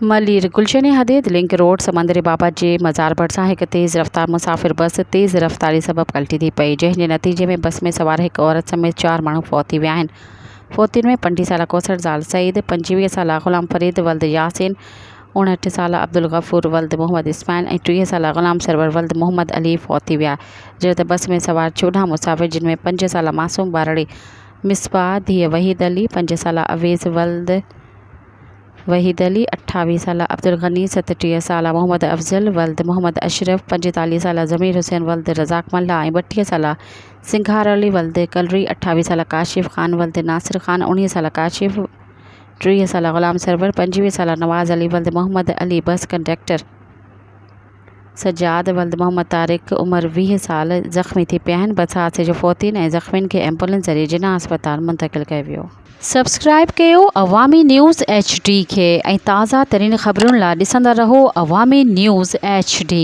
मलिर गुलशन हदीद link road समंदरी बाबा जे मज़ार भरिसां हिकु तेज़ रफ़्तार मुसाफ़िर बस तेज़ रफ़्तारी सबबि पलटी थी पई, जंहिं जे नतीजे में बस में सवार हिकु औरत समेत 4 माण्हू फ़ौत थी विया आहिनि। फ़ौतियुनि में 25 साला कौसर ज़ाल सईद, 25 साला ग़ुलाम फरीद वल्द यासीन, 59 साला अब्दुल गफ़ूर वल्द मोहम्मद इस्माइल ऐं 30 साला ग़ुलाम सरवर वल्द मोहम्मद अली फ़ौत थी विया। जॾहिं त बस में सवार 14 मुसाफ़िर, जिन में 5 साला मासूम ॿारड़ी मिसबाह धीअ वहीद अली, 5 साला अवेज़ वल्द वहीद अली, 28 साला अब्दुल गनी, 37 साला मोहम्मद अफ़ज़ल वल्द मोहम्मद अशरफ, 45 साला ज़मीर हुसैन वल्द रज़ाक मल्ला ऐं 32 साला सिंघार अली वल्द कलरी, 28 साला काशिफ़ ख़ान वल्द नासिर ख़ान, 19 साला काशिफ़, 30 साला ग़ुलाम सरवर, 25 साला नवाज़ अली वल्द मोहम्मद अली, बस कंडक्टर सजाद वल्द मोहम्मद तारिक उमिरि 20 साल ज़ख़्मी थी पिया आहिनि। बस हादसे जो फ़ौतियुनि ऐं ज़ख़्मियुनि खे एम्बुलेंस ज़रिए जिना अस्पताल मुंतक़िल कयो वियो। सब्सक्राइब कयो अवामी न्यूज़ HD खे ऐं ताज़ा तरीन ख़बरुनि लाइ ॾिसंदा रहो अवामी न्यूज़ HD।